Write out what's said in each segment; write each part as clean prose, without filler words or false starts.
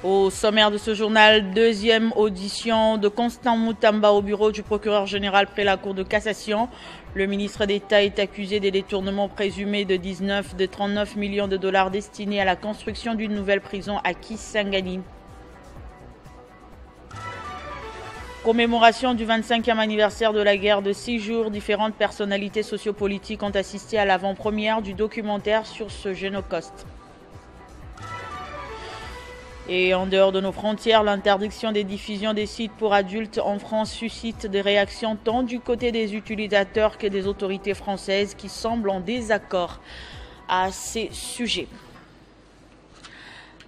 Au sommaire de ce journal, deuxième audition de Constant Moutamba au bureau du procureur général près la Cour de cassation. Le ministre d'État est accusé des détournements présumés de 39 millions de dollars destinés à la construction d'une nouvelle prison à Kisangani. Commémoration du 25e anniversaire de la guerre de 6 jours, différentes personnalités sociopolitiques ont assisté à l'avant-première du documentaire sur ce génocauste. Et en dehors de nos frontières, l'interdiction des diffusions des sites pour adultes en France suscite des réactions tant du côté des utilisateurs que des autorités françaises qui semblent en désaccord à ces sujets.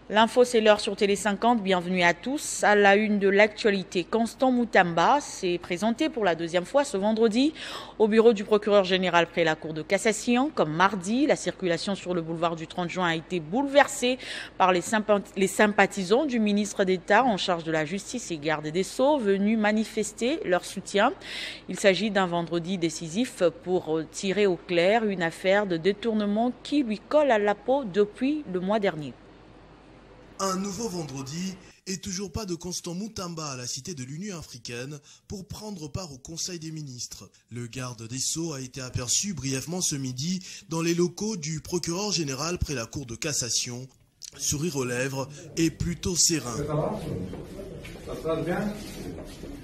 L'info, c'est l'heure sur Télé 50. Bienvenue à tous. À la une de l'actualité, Constant Moutamba s'est présenté pour la deuxième fois ce vendredi au bureau du procureur général près la Cour de cassation. Comme mardi, la circulation sur le boulevard du 30 juin a été bouleversée par les sympathisants du ministre d'État en charge de la justice et garde des Sceaux venus manifester leur soutien. Il s'agit d'un vendredi décisif pour tirer au clair une affaire de détournement qui lui colle à la peau depuis le mois dernier. Un nouveau vendredi et toujours pas de Constant Moutamba à la Cité de l'Union africaine pour prendre part au Conseil des ministres. Le garde des Sceaux a été aperçu brièvement ce midi dans les locaux du procureur général près la Cour de cassation. Sourire aux lèvres et plutôt serein. Ça se passe bien ?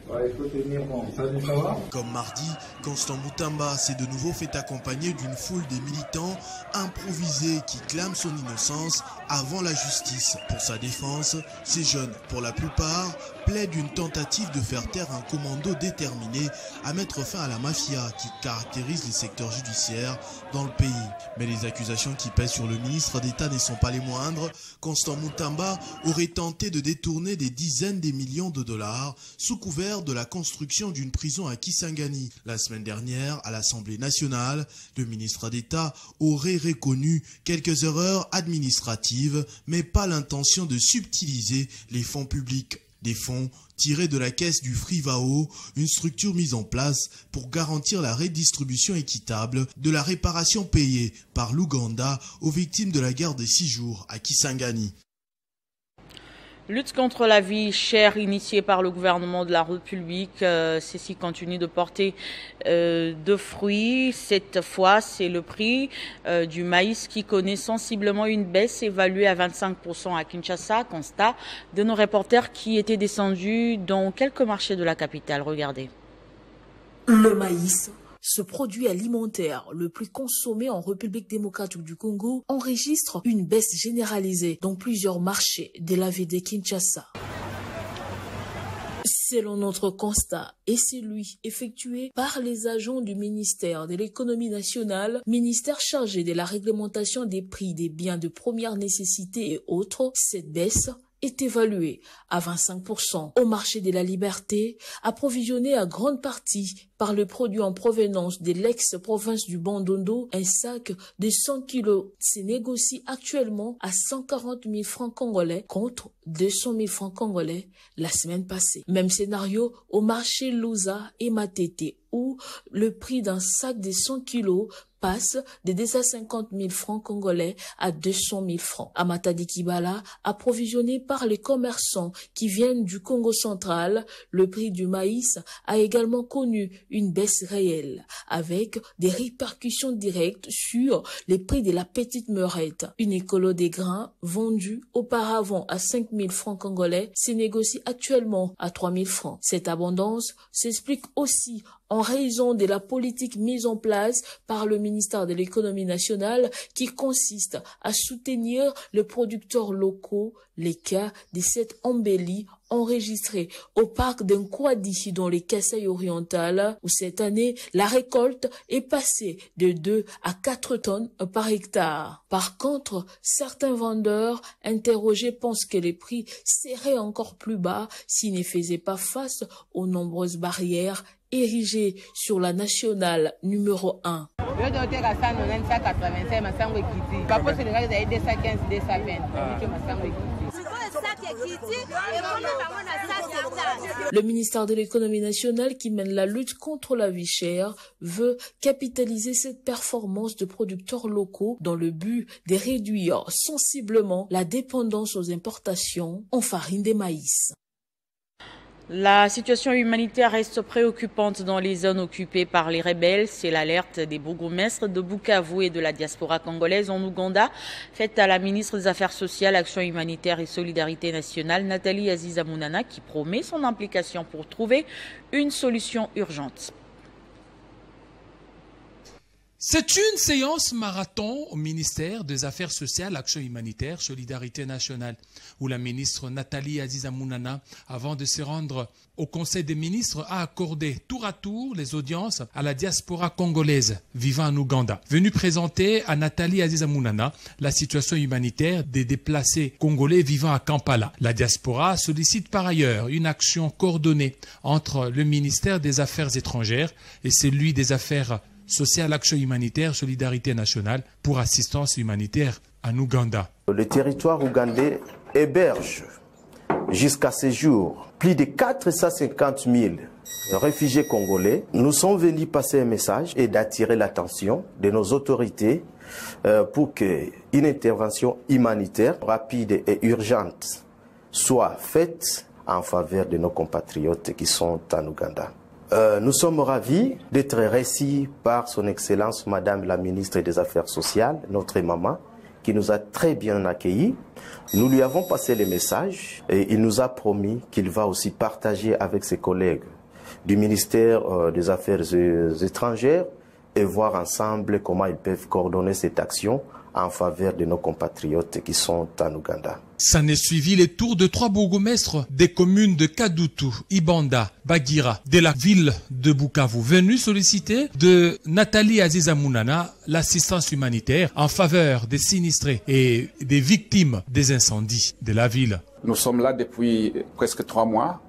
Ouais, il faut tenir bon. Salut, ça va ? Comme mardi, Constant Moutamba s'est de nouveau fait accompagner d'une foule de militants improvisés qui clament son innocence avant la justice. Pour sa défense, ces jeunes, pour la plupart, plaident une tentative de faire taire un commando déterminé à mettre fin à la mafia qui caractérise les secteurs judiciaires dans le pays. Mais les accusations qui pèsent sur le ministre d'État ne sont pas les moindres. Constant Moutamba aurait tenté de détourner des dizaines de millions de dollars sous couvert de la construction d'une prison à Kisangani. La semaine dernière, à l'Assemblée nationale, le ministre d'État aurait reconnu quelques erreurs administratives, mais pas l'intention de subtiliser les fonds publics. Des fonds tirés de la caisse du Frivao, une structure mise en place pour garantir la redistribution équitable de la réparation payée par l'Ouganda aux victimes de la guerre des 6 jours à Kisangani. Lutte contre la vie chère initiée par le gouvernement de la République, ceci continue de porter de fruits. Cette fois, c'est le prix du maïs qui connaît sensiblement une baisse évaluée à 25% à Kinshasa. Constat de nos reporters qui étaient descendus dans quelques marchés de la capitale. Regardez. Le maïs, ce produit alimentaire le plus consommé en République démocratique du Congo, enregistre une baisse généralisée dans plusieurs marchés de la ville de Kinshasa. Selon notre constat, et celui effectué par les agents du ministère de l'économie nationale, ministère chargé de la réglementation des prix des biens de première nécessité et autres, cette baisse est évalué à 25%. Au marché de la Liberté, approvisionné à grande partie par le produit en provenance de l'ex-province du Bandundu, un sac de 100 kilos se négocie actuellement à 140 000 francs congolais contre 200 000 francs congolais la semaine passée. Même scénario au marché Louza et Matete, où le prix d'un sac de 100 kilos passe de 250 000 francs congolais à 200 000 francs. À Matadi Kibala, approvisionné par les commerçants qui viennent du Congo central, le prix du maïs a également connu une baisse réelle, avec des répercussions directes sur les prix de la petite meurette. Une écolo des grains vendue auparavant à 5 000 francs congolais se négocie actuellement à 3 000 francs. Cette abondance s'explique aussi en raison de la politique mise en place par le ministère de l'économie nationale qui consiste à soutenir les producteurs locaux, les cas de cette embellie enregistrée au parc d'Nkwadi dans les Kasaï orientales où cette année, la récolte est passée de 2 à 4 tonnes par hectare. Par contre, certains vendeurs interrogés pensent que les prix seraient encore plus bas s'ils ne faisaient pas face aux nombreuses barrières érigé sur la nationale numéro 1. Le ministère de l'économie nationale qui mène la lutte contre la vie chère veut capitaliser cette performance de producteurs locaux dans le but de réduire sensiblement la dépendance aux importations en farine de maïs. La situation humanitaire reste préoccupante dans les zones occupées par les rebelles. C'est l'alerte des bourgmestres de Bukavu et de la diaspora congolaise en Ouganda, faite à la ministre des Affaires sociales, Action humanitaire et Solidarité nationale, Nathalie Aziza Mounana, qui promet son implication pour trouver une solution urgente. C'est une séance marathon au ministère des Affaires sociales, Action humanitaire, Solidarité nationale, où la ministre Nathalie Aziza Mounana, avant de se rendre au Conseil des ministres, a accordé tour à tour les audiences à la diaspora congolaise vivant en Ouganda. Venue présenter à Nathalie Aziza Mounana la situation humanitaire des déplacés congolais vivant à Kampala. La diaspora sollicite par ailleurs une action coordonnée entre le ministère des Affaires étrangères et celui des Affaires sociales, Action humanitaire, Solidarité nationale pour assistance humanitaire en Ouganda. Le territoire ougandais héberge jusqu'à ce jour plus de 450 000 réfugiés congolais. Nous sommes venus passer un message et d'attirer l'attention de nos autorités pour qu'une intervention humanitaire rapide et urgente soit faite en faveur de nos compatriotes qui sont en Ouganda. Nous sommes ravis d'être reçus par son Excellence Madame la ministre des Affaires sociales, notre maman, qui nous a très bien accueillis. Nous lui avons passé les messages et il nous a promis qu'il va aussi partager avec ses collègues du ministère des Affaires étrangères et voir ensemble comment ils peuvent coordonner cette action en faveur de nos compatriotes qui sont en Ouganda. S'en est suivi les tours de 3 bourgmestres des communes de Kadutu, Ibanda, Bagira, de la ville de Bukavu, venus solliciter de Nathalie Aziza Mounana l'assistance humanitaire en faveur des sinistrés et des victimes des incendies de la ville. Nous sommes là depuis presque 3 mois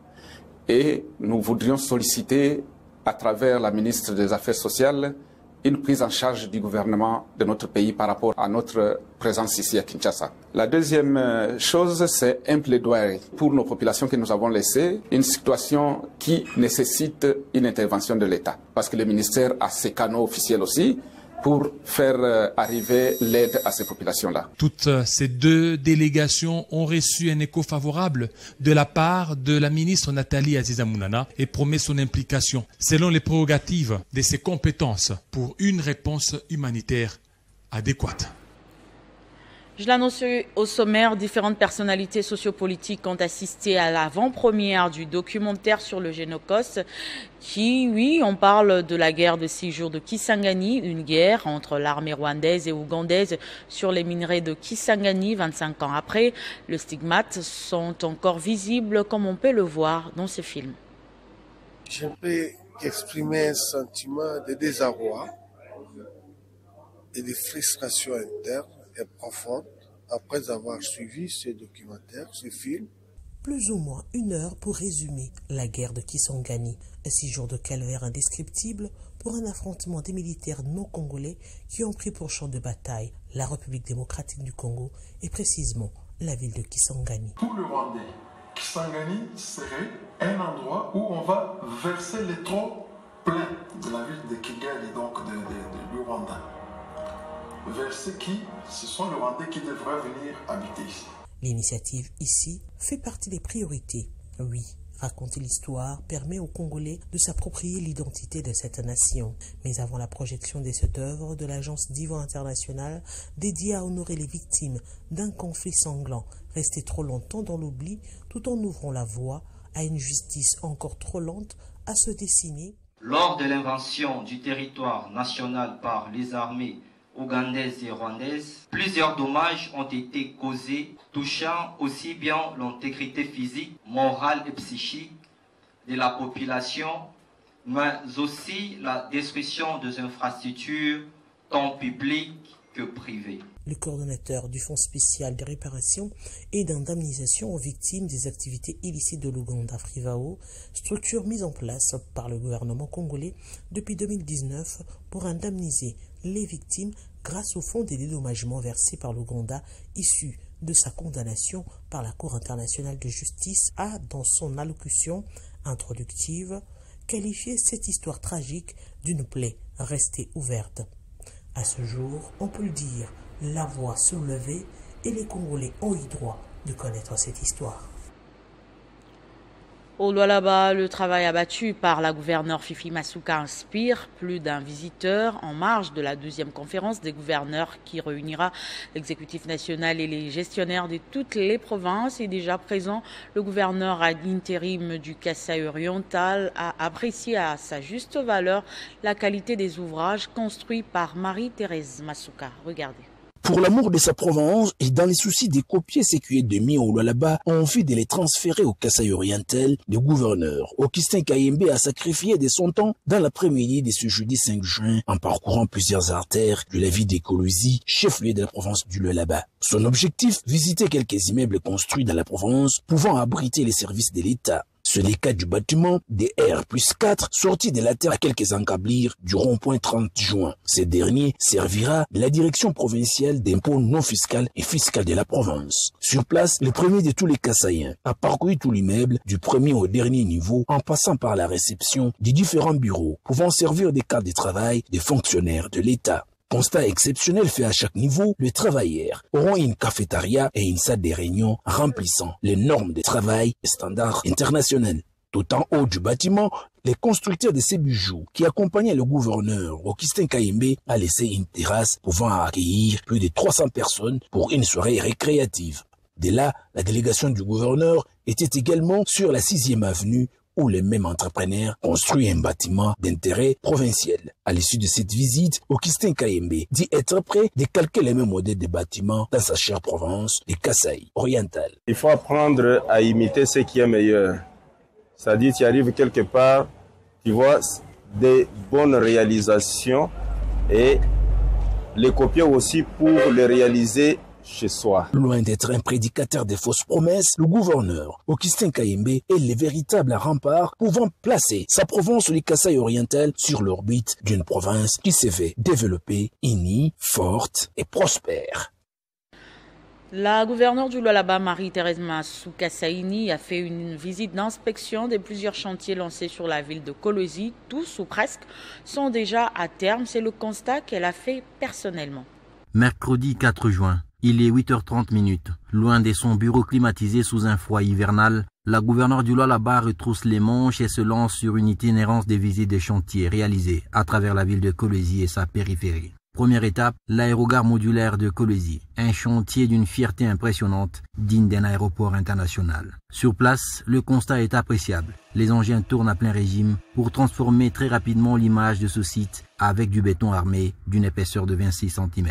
et nous voudrions solliciter à travers la ministre des Affaires sociales une prise en charge du gouvernement de notre pays par rapport à notre présence ici à Kinshasa. La deuxième chose, c'est un plaidoyer pour nos populations que nous avons laissées, une situation qui nécessite une intervention de l'État. Parce que le ministère a ses canaux officiels aussi pour faire arriver l'aide à ces populations-là. Toutes ces 2 délégations ont reçu un écho favorable de la part de la ministre Nathalie Aziza Mounana et promet son implication, selon les prérogatives de ses compétences, pour une réponse humanitaire adéquate. Je l'annonce au sommaire, différentes personnalités sociopolitiques ont assisté à l'avant-première du documentaire sur le Génocoste qui, oui, on parle de la guerre de 6 jours de Kisangani, une guerre entre l'armée rwandaise et ougandaise sur les minerais de Kisangani 25 ans après. Les stigmates sont encore visibles comme on peut le voir dans ce film. Je peux exprimer un sentiment de désarroi et de frustration interne et profonde après avoir suivi ce documentaire, ce film. Plus ou moins 1 heure pour résumer la guerre de Kisangani, un 6 jours de calvaire indescriptible pour un affrontement des militaires non congolais qui ont pris pour champ de bataille la République démocratique du Congo et précisément la ville de Kisangani. Pour le Rwandais, Kisangani serait un endroit où on va verser les trop pleins de la ville de Kigali, donc du Rwanda. Verser qui? Ce sont les Rwandais qui devraient venir habiter ici. L'initiative ici fait partie des priorités. Oui, raconter l'histoire permet aux Congolais de s'approprier l'identité de cette nation. Mais avant la projection de cette œuvre de l'Agence d'Ivoire internationale dédiée à honorer les victimes d'un conflit sanglant, resté trop longtemps dans l'oubli, tout en ouvrant la voie à une justice encore trop lente à se dessiner. Lors de l'invention du territoire national par les armées ougandaises et rwandaises, plusieurs dommages ont été causés, touchant aussi bien l'intégrité physique, morale et psychique de la population, mais aussi la destruction des infrastructures, tant publiques que privées. Le coordonnateur du Fonds spécial de réparation et d'indemnisation aux victimes des activités illicites de l'Ouganda, Frivao, structure mise en place par le gouvernement congolais depuis 2019 pour indemniser les victimes grâce au fonds des dédommagements versés par l'Ouganda issu de sa condamnation par la Cour internationale de justice, a, dans son allocution introductive, qualifié cette histoire tragique d'une plaie restée ouverte. À ce jour, on peut le dire, la voix soulevée et les Congolais ont eu droit de connaître cette histoire. Au Lualaba, le travail abattu par la gouverneure Fifi Masuka inspire plus d'un visiteur en marge de la 12e conférence des gouverneurs qui réunira l'exécutif national et les gestionnaires de toutes les provinces. Et déjà présent, le gouverneur à l'intérim du Kasaï oriental a apprécié à sa juste valeur la qualité des ouvrages construits par Marie-Thérèse Masuka. Regardez. Pour l'amour de sa province et dans les soucis de copier ce qui est demi au Lualaba, ont envie de les transférer au Kasaï oriental, le gouverneur Augustin Kayembe a sacrifié de son temps dans l'après-midi de ce jeudi 5 juin en parcourant plusieurs artères de la ville de Kolwezi, chef-lieu de la province du Lualaba. Son objectif, visiter quelques immeubles construits dans la province pouvant abriter les services de l'État. C'est le cas du bâtiment des R+4 sorti de la terre à quelques encablures du rond-point 30 juin. Ce dernier servira de la direction provinciale d'impôts non fiscal et fiscal de la province. Sur place, le premier de tous les Kasaïens a parcouru tout l'immeuble du premier au dernier niveau en passant par la réception des différents bureaux pouvant servir de cadres de travail des fonctionnaires de l'État. Constat exceptionnel fait à chaque niveau, les travailleurs auront une cafétéria et une salle de réunion remplissant les normes de travail et standards internationaux. Tout en haut du bâtiment, les constructeurs de ces bijoux qui accompagnaient le gouverneur Augustin Kayembe a laissé une terrasse pouvant accueillir plus de 300 personnes pour une soirée récréative. De là, la délégation du gouverneur était également sur la 6e avenue où le même entrepreneur construit un bâtiment d'intérêt provincial. À l'issue de cette visite, Augustin Kayembe dit être prêt de calquer les mêmes modèles de bâtiments dans sa chère province de Kasaï oriental. Il faut apprendre à imiter ce qui est meilleur. C'est-à-dire, tu arrives quelque part, tu vois des bonnes réalisations et les copier aussi pour les réaliser chez soi. Loin d'être un prédicateur des fausses promesses, le gouverneur Augustin Kayembe est le véritable rempart pouvant placer sa province du Kasaï oriental sur l'orbite d'une province qui se fait développer, unie, forte et prospère. La gouverneure du Lualaba, Marie-Thérèse Masuka Saini, a fait une visite d'inspection de plusieurs chantiers lancés sur la ville de Kolwezi. Tous ou presque sont déjà à terme. C'est le constat qu'elle a fait personnellement. Mercredi 4 juin. Il est 8h30. Loin de son bureau climatisé sous un froid hivernal, la gouverneure du Lualaba retrousse les manches et se lance sur une itinérance des visites des chantiers réalisés à travers la ville de Kolwezi et sa périphérie. Première étape, l'aérogare modulaire de Kolwezi, un chantier d'une fierté impressionnante, digne d'un aéroport international. Sur place, le constat est appréciable. Les engins tournent à plein régime pour transformer très rapidement l'image de ce site avec du béton armé d'une épaisseur de 26 cm.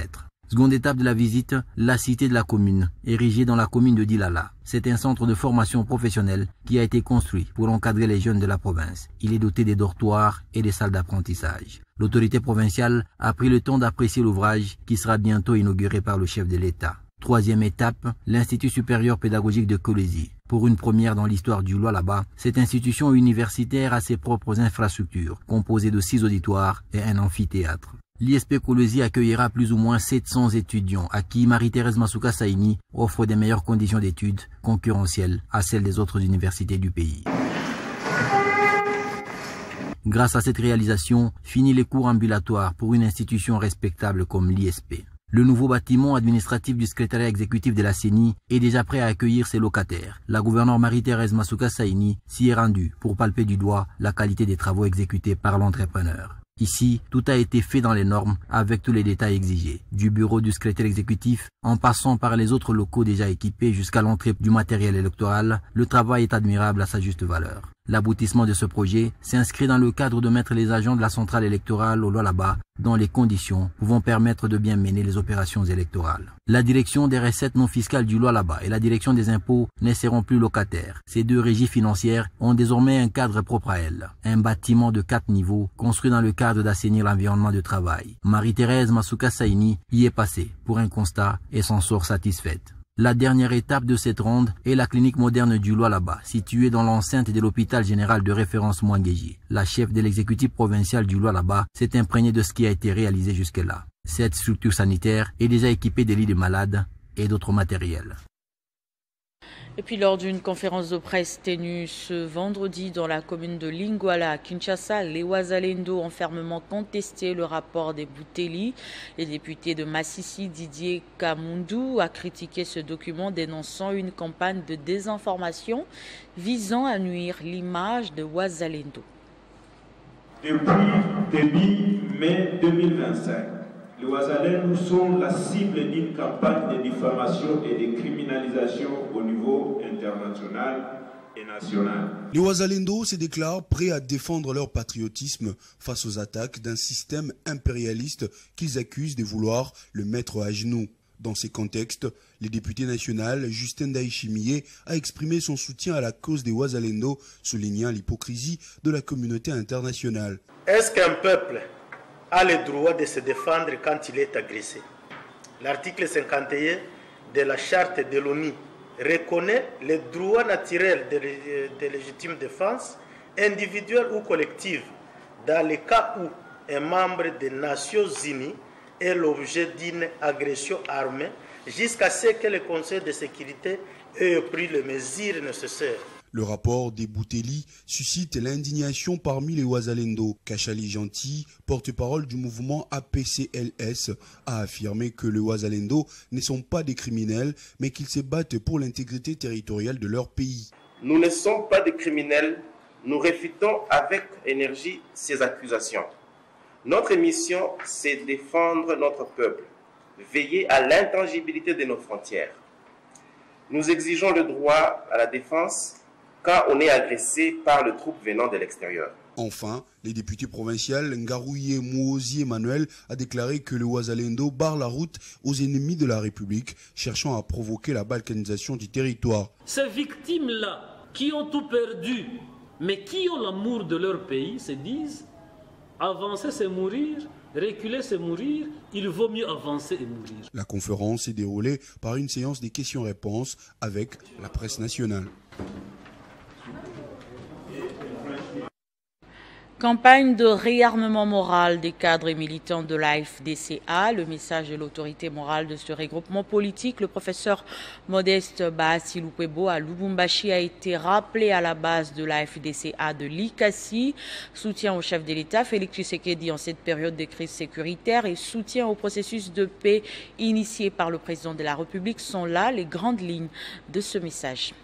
Seconde étape de la visite, la cité de la commune, érigée dans la commune de Dilala. C'est un centre de formation professionnelle qui a été construit pour encadrer les jeunes de la province. Il est doté des dortoirs et des salles d'apprentissage. L'autorité provinciale a pris le temps d'apprécier l'ouvrage qui sera bientôt inauguré par le chef de l'État. Troisième étape, l'Institut supérieur pédagogique de Kolwezi. Pour une première dans l'histoire du Lualaba, cette institution universitaire a ses propres infrastructures, composées de 6 auditoires et un amphithéâtre. L'ISP Kolwezi accueillera plus ou moins 700 étudiants à qui Marie-Thérèse Masuka Saini offre des meilleures conditions d'études concurrentielles à celles des autres universités du pays. Grâce à cette réalisation, finit les cours ambulatoires pour une institution respectable comme l'ISP. Le nouveau bâtiment administratif du secrétariat exécutif de la CENI est déjà prêt à accueillir ses locataires. La gouverneure Marie-Thérèse Masuka Saini s'y est rendue pour palper du doigt la qualité des travaux exécutés par l'entrepreneur. Ici, tout a été fait dans les normes avec tous les détails exigés. Du bureau du secrétaire exécutif, en passant par les autres locaux déjà équipés jusqu'à l'entrée du matériel électoral, le travail est admirable à sa juste valeur. L'aboutissement de ce projet s'inscrit dans le cadre de mettre les agents de la centrale électorale au Lualaba dans les conditions pouvant permettre de bien mener les opérations électorales. La direction des recettes non fiscales du Lualaba et la direction des impôts ne seront plus locataires. Ces deux régies financières ont désormais un cadre propre à elles. Un bâtiment de 4 niveaux construit dans le cadre d'assainir l'environnement de travail. Marie-Thérèse Masuka Saini y est passée pour un constat et s'en sort satisfaite. La dernière étape de cette ronde est la clinique moderne du Lualaba, située dans l'enceinte de l'hôpital général de référence Mwangeji. La chef de l'exécutif provincial du Lualaba s'est imprégnée de ce qui a été réalisé jusque-là. Cette structure sanitaire est déjà équipée de lits de malades et d'autres matériels. Et puis lors d'une conférence de presse tenue ce vendredi dans la commune de Lingwala à Kinshasa, les Wazalendo ont fermement contesté le rapport des Bouteli. Le député de Massissi, Didier Kamundu, a critiqué ce document dénonçant une campagne de désinformation visant à nuire l'image de Wazalendo. Depuis début mai 2025, les Wazalendo sont la cible d'une campagne de diffamation et de criminalisation au niveau international et national. Les Wazalendo se déclarent prêts à défendre leur patriotisme face aux attaques d'un système impérialiste qu'ils accusent de vouloir le mettre à genoux. Dans ces contextes, le député national Justin Daïchimié a exprimé son soutien à la cause des Wazalendo, soulignant l'hypocrisie de la communauté internationale. Est-ce qu'un peuple a le droit de se défendre quand il est agressé? L'article 51 de la charte de l'ONU reconnaît les droits naturels de légitime défense, individuelle ou collective, dans le cas où un membre des Nations Unies est l'objet d'une agression armée, jusqu'à ce que le Conseil de sécurité ait pris les mesures nécessaires. Le rapport des Bouteli suscite l'indignation parmi les Wazalendo. Kachali Gentil, porte-parole du mouvement APCLS, a affirmé que les Wazalendo ne sont pas des criminels, mais qu'ils se battent pour l'intégrité territoriale de leur pays. Nous ne sommes pas des criminels, nous réfutons avec énergie ces accusations. Notre mission, c'est défendre notre peuple, veiller à l'intangibilité de nos frontières. Nous exigeons le droit à la défense quand on est agressé par le troupe venant de l'extérieur. Enfin, le député provincial Ngarouye Mouozi Emmanuel a déclaré que le Wazalendo barre la route aux ennemis de la République, cherchant à provoquer la balkanisation du territoire. Ces victimes-là, qui ont tout perdu, mais qui ont l'amour de leur pays, se disent « avancer c'est mourir ». Reculer, c'est mourir, il vaut mieux avancer et mourir. La conférence s'est déroulée par une séance des questions-réponses avec la presse nationale. Campagne de réarmement moral des cadres et militants de la FDCA. Le message de l'autorité morale de ce regroupement politique, le professeur Modeste Bahati Lukwebo à Lubumbashi, a été rappelé à la base de la FDCA de Likasi. Soutien au chef de l'État, Félix Tshisekedi, en cette période de crise sécuritaire et soutien au processus de paix initié par le président de la République sont là les grandes lignes de ce message.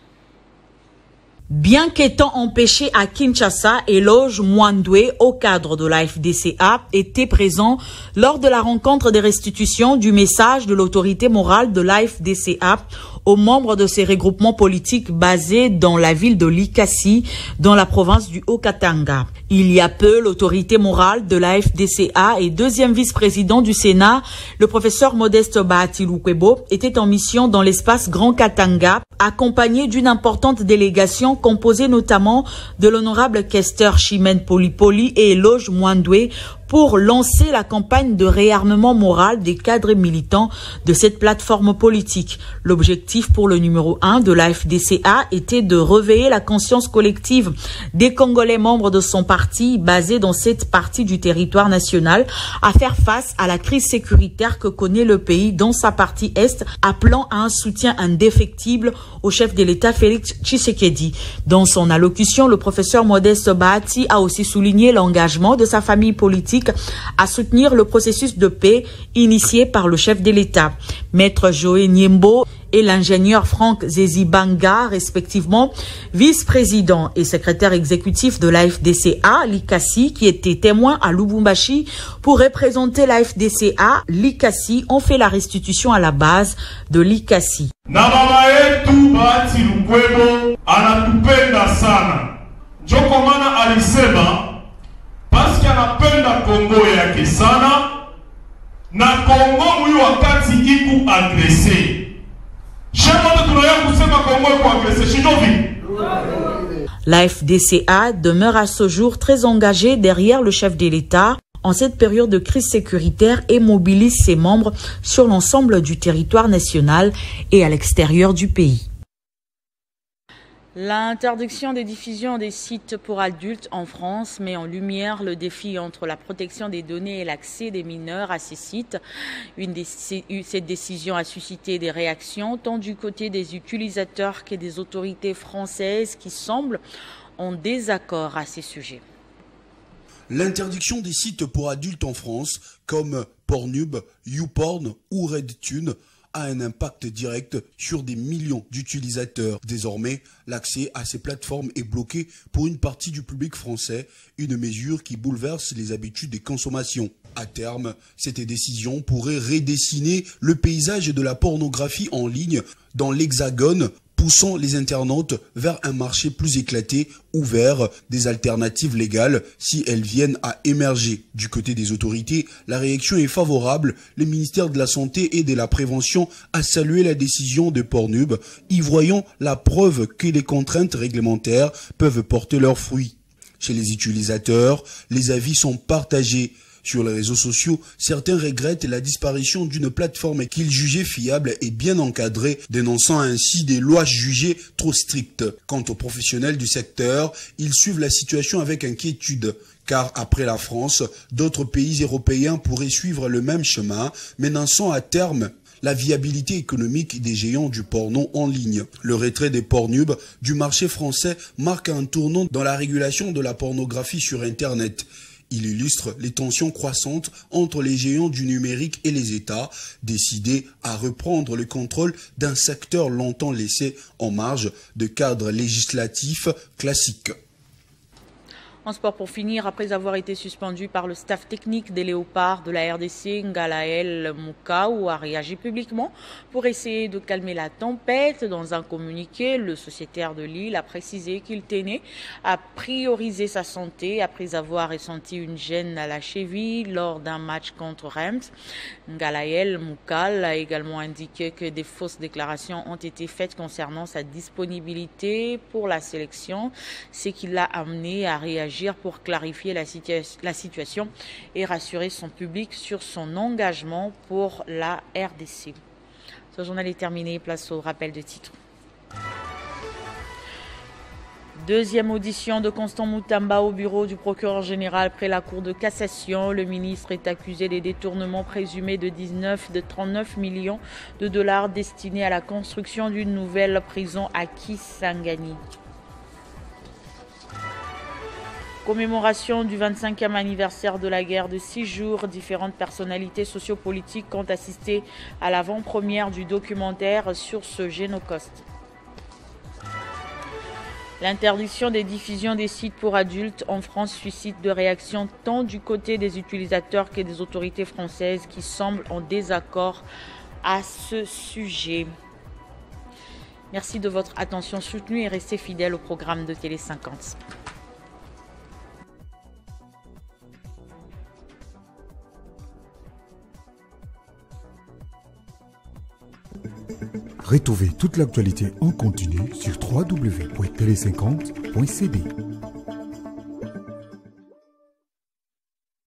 Bien qu'étant empêché à Kinshasa, Eloge Mwandwe, au cadre de la FDCA, était présent lors de la rencontre de restitution du message de l'autorité morale de la FDCA aux membres de ces regroupements politiques basés dans la ville de Likasi, dans la province du Haut-Katanga. Il y a peu, l'autorité morale de la FDCA et deuxième vice-président du Sénat, le professeur Modeste Bahati Lukwebo, était en mission dans l'espace Grand Katanga, accompagné d'une importante délégation composée notamment de l'honorable questeur Chimène Polipoli et Eloge Mwandwe, pour lancer la campagne de réarmement moral des cadres militants de cette plateforme politique. L'objectif pour le numéro 1 de la FDCA était de réveiller la conscience collective des Congolais membres de son parti, basé dans cette partie du territoire national, à faire face à la crise sécuritaire que connaît le pays dans sa partie Est, appelant à un soutien indéfectible au chef de l'État Félix Tshisekedi. Dans son allocution, le professeur Modeste Bahati a aussi souligné l'engagement de sa famille politique à soutenir le processus de paix initié par le chef de l'État. Maître Joé Niembo et l'ingénieur Franck Zezibanga, respectivement vice-président et secrétaire exécutif de la FDCA, Likasi, qui était témoin à Lubumbashi pour représenter la FDCA, Likasi, ont fait la restitution à la base de Likasi. Parce qu'il anapenda Kongo yake sana na Kongo huyu wakati iku agrese. Shema tunayo kusema Kongo iku agrese shinjovi. La FDCA demeure à ce jour très engagée derrière le chef de l'État en cette période de crise sécuritaire et mobilise ses membres sur l'ensemble du territoire national et à l'extérieur du pays. L'interdiction des diffusions des sites pour adultes en France met en lumière le défi entre la protection des données et l'accès des mineurs à ces sites. Cette décision a suscité des réactions tant du côté des utilisateurs que des autorités françaises qui semblent en désaccord à ces sujets. L'interdiction des sites pour adultes en France, comme Pornhub, YouPorn ou RedTune, a un impact direct sur des millions d'utilisateurs. Désormais, l'accès à ces plateformes est bloqué pour une partie du public français, une mesure qui bouleverse les habitudes des consommations. À terme, cette décision pourrait redessiner le paysage de la pornographie en ligne dans l'Hexagone, poussant les internautes vers un marché plus éclaté ou vers des alternatives légales si elles viennent à émerger. Du côté des autorités, la réaction est favorable. Le ministère de la Santé et de la Prévention a salué la décision de Pornhub, y voyant la preuve que les contraintes réglementaires peuvent porter leurs fruits. Chez les utilisateurs, les avis sont partagés. Sur les réseaux sociaux, certains regrettent la disparition d'une plateforme qu'ils jugeaient fiable et bien encadrée, dénonçant ainsi des lois jugées trop strictes. Quant aux professionnels du secteur, ils suivent la situation avec inquiétude, car après la France, d'autres pays européens pourraient suivre le même chemin, menaçant à terme la viabilité économique des géants du porno en ligne. Le retrait des Pornhub du marché français marque un tournant dans la régulation de la pornographie sur Internet. Il illustre les tensions croissantes entre les géants du numérique et les États, décidés à reprendre le contrôle d'un secteur longtemps laissé en marge de cadres législatifs classiques. En sport pour finir, après avoir été suspendu par le staff technique des Léopards de la RDC, Ngalael Moukau a réagi publiquement pour essayer de calmer la tempête. Dans un communiqué, le sociétaire de Lille a précisé qu'il tenait à prioriser sa santé après avoir ressenti une gêne à la cheville lors d'un match contre Reims. Ngalael Moukau a également indiqué que des fausses déclarations ont été faites concernant sa disponibilité pour la sélection, ce qui l'a amené à réagir pour clarifier la situation et rassurer son public sur son engagement pour la RDC. Ce journal est terminé, place au rappel de titres. Deuxième audition de Constant Moutamba au bureau du procureur général près la Cour de cassation. Le ministre est accusé des détournements présumés de 39 millions de dollars destinés à la construction d'une nouvelle prison à Kisangani. Commémoration du 25e anniversaire de la guerre de 6 jours, différentes personnalités sociopolitiques ont assisté à l'avant-première du documentaire sur ce génocide. L'interdiction des diffusions des sites pour adultes en France suscite de réactions tant du côté des utilisateurs que des autorités françaises qui semblent en désaccord à ce sujet. Merci de votre attention soutenue et restez fidèles au programme de Télé 50. Retrouvez toute l'actualité en continu sur www.tele50.cd.